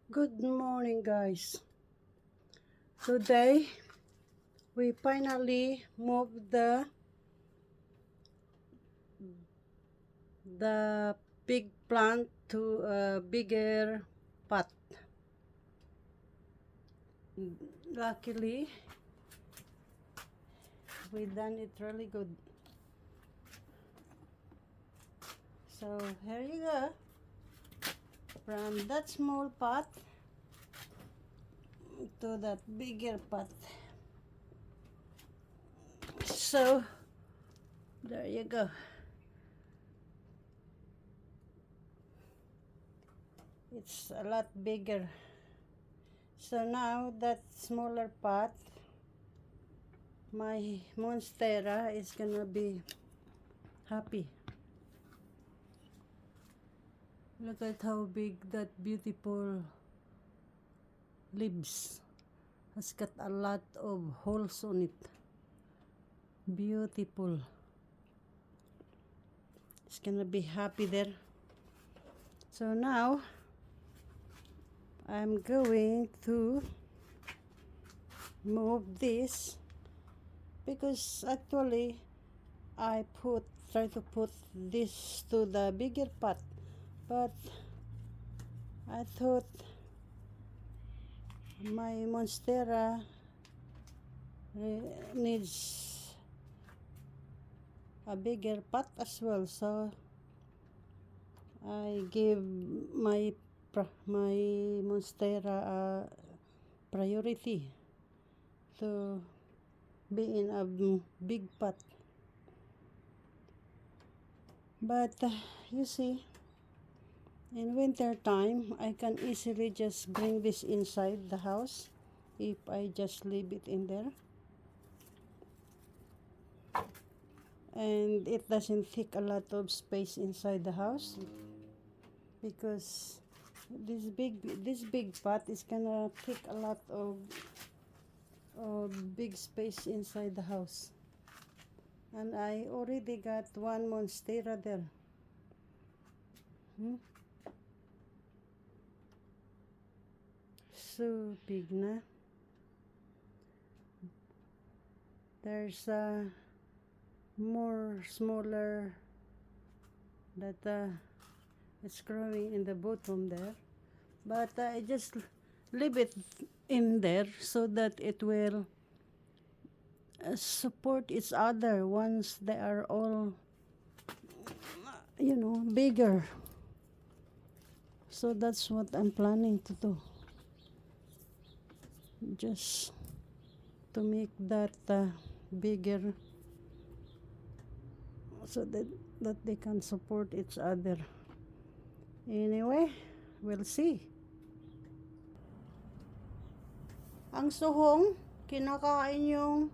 Good morning, guys. Today we finally moved the big plant to a bigger pot. Luckily, we done it really good. So here you go. From that small pot to that bigger pot. So there you go. It's a lot bigger. So now that smaller pot, my monstera is gonna be happy. Look at how big that beautiful leaves. Has got a lot of holes on it. Beautiful. It's gonna be happy there. So now I'm going to move this because actually I try to put this to the bigger pot, but I thought my monstera needs a bigger pot as well, so I give my monstera a priority to be in a big pot. But you see, in winter time I can easily just bring this inside the house if I just leave it in there, and it doesn't take a lot of space inside the house because this big pot is gonna take a lot of big space inside the house, and I already got one monstera there. So big na. There's more smaller that it's growing in the bottom there, but I just leave it in there so that it will support each other once they are all bigger. So that's what I'm planning to do, just to make that bigger so that they can support each other. Anyway, we'll see. Ang suhong, kinakain yung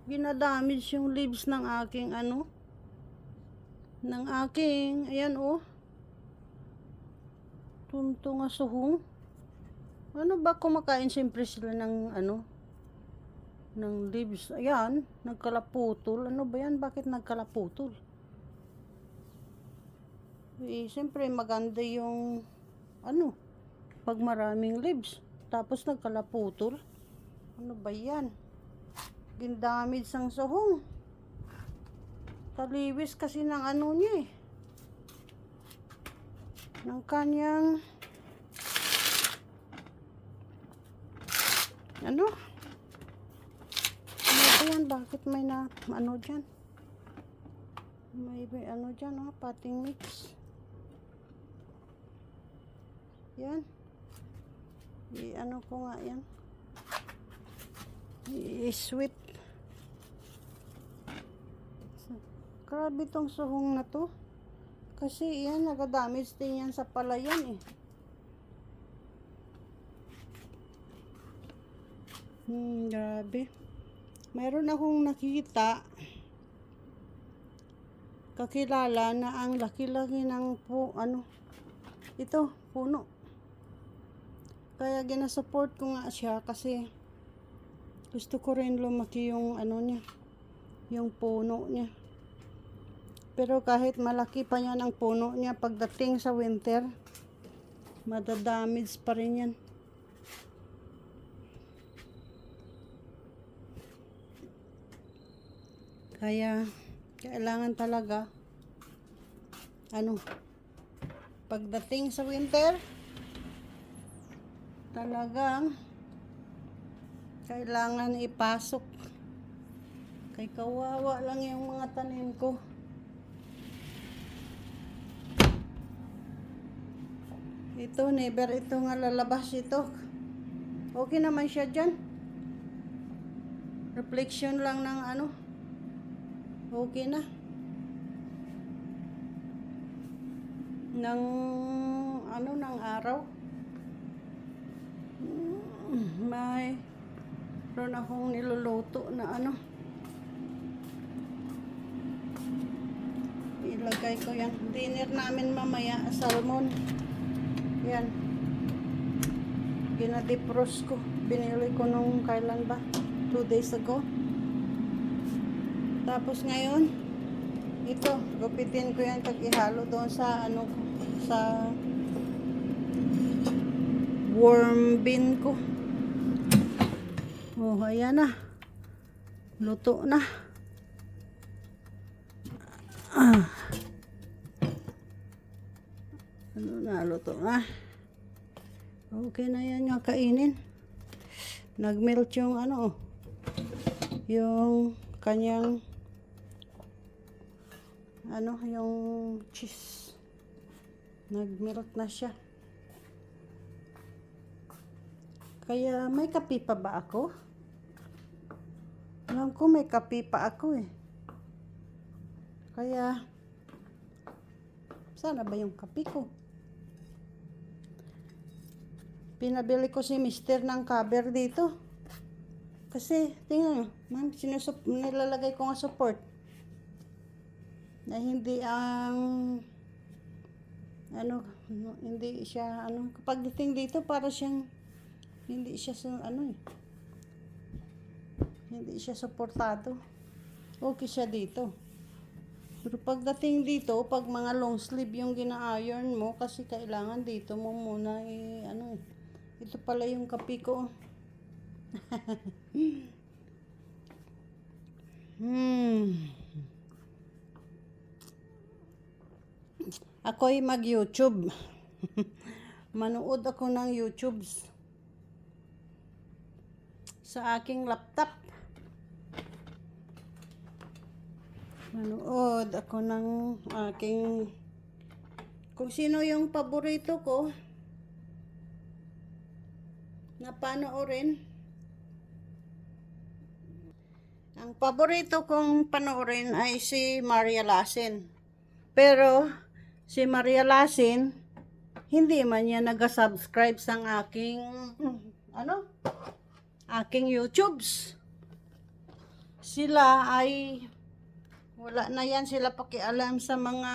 ginadamage yung leaves ng aking ayan tunto nga suhong. Ano ba kumakain siyempre sila ng ng leaves? Ayan, nagkalaputol. Ano ba yan? Bakit nagkalaputol? Siyempre maganda yung pag maraming leaves tapos nagkalaputol. Ano ba yan? Gindamage sang suhong. Taliwis kasi ng niya ng kanyang ano ba yan? Bakit may dyan? May dyan potting mix. Yan. Ko nga yan. I-sweep. Grabe tong suhong na to. Kasi yan, nagadamage din yan sa palayan Grabe. Mayroon akong nakita, kakilala na ang laki-laki ng puno. Kaya ginasupport ko nga siya kasi gusto ko rin lumaki yung niya, yung puno niya. Pero kahit malaki pa yan ang puno niya, pagdating sa winter, Madadamage pa rin yan. Kaya, kailangan talaga, pagdating sa winter, talagang, kailangan ipasok. Kay kawawa lang yung mga tanim ko. Ito, never ito nga lalabas ito. Okay naman siya dyan. Reflection lang ng okay na. Ng araw. Mayroon akong niluluto na ilagay ko yan. Dinner namin mamaya, salmon. Yan. Ginadipros ko. Binili ko nung kailan ba? 2 days ago. Tapos ngayon, ito, gupitin ko yan, ihalo doon sa sa worm bin ko. Oh, ayan na. Luto na. Luto na. Okay na yan nga kainin. Nagmelt yung yung kanyang yung cheese. Nagmelt na siya. Kaya may kape pa ba ako? Alam ko may kape pa ako eh. Kaya sana ba yung kape ko? Pinabili ko si Mister ng cover dito. Kasi, tingnan nyo, ma'am, nilalagay ko nga support. Na hindi hindi siya, kapag dating dito, para siyang, hindi siya hindi siya supportado. Okay siya dito. Pero pagdating dito, pag mga long sleeve yung gina-iron mo, kasi kailangan dito mo muna ito pala yung kape ko. Ako'y mag-YouTube. Manood ako ng YouTube sa aking laptop. Manood ako ng aking, kung sino yung paborito ko na panoorin. Ang paborito kong panoorin ay si Maria Lasin. Pero si Maria Lasin, hindi man niya nag-subscribe sa aking aking YouTubes. Sila ay wala na yan sila pakialam sa mga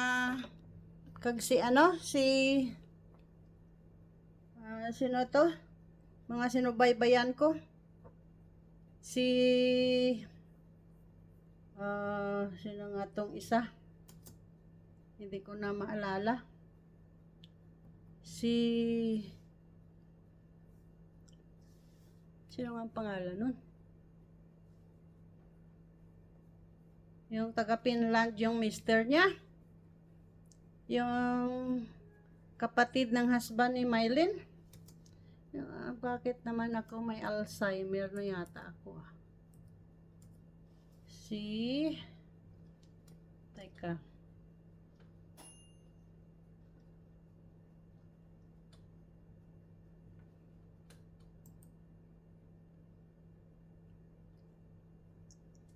sino to? Mga sinubaybayan ko. Sino nga tong isa? Hindi ko na maalala. Sino nga ang pangalan nun? Yung taga Finland, yung mister niya. Yung kapatid ng husband ni Mylene. Bakit naman ako may Alzheimer na yata ako? Teka.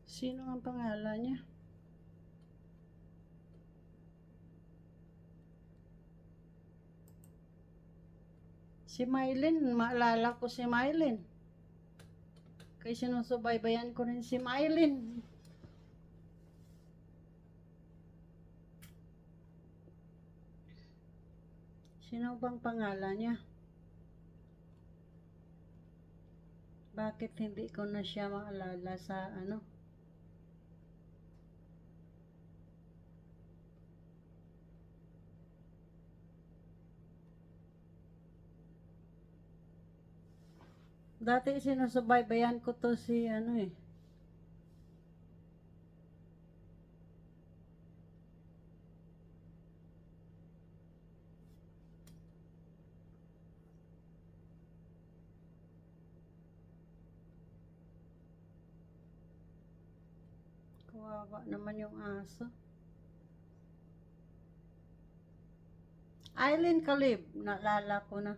Sino ang pangalan niya? Si Mylene, maalala ko si Mylene. Kaya sinusubaybayan ko rin si Mylene. Sino bang pangalan niya? Bakit hindi ko na siya maalala sa Dati sinusubaybayan ko to si ano eh. Kawawa naman yung aso. Eileen Caleb, naalala ko na.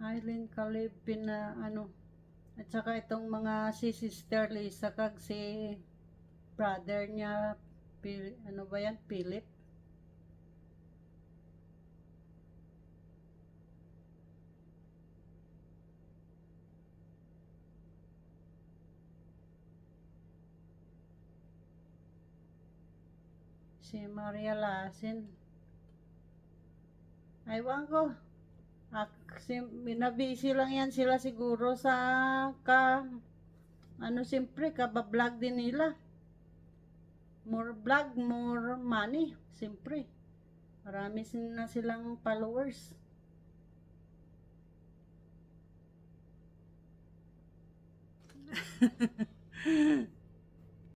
Eileen Caleb, pina ano. At saka itong mga si Sister Lisa kag si brother niya, ano ba yan, Philip? Si Maria Lasin. Aywan ko. Binabisi lang yan sila siguro sa ano siyempre, kabablog din nila. More vlog, more money, siyempre. Marami na silang followers.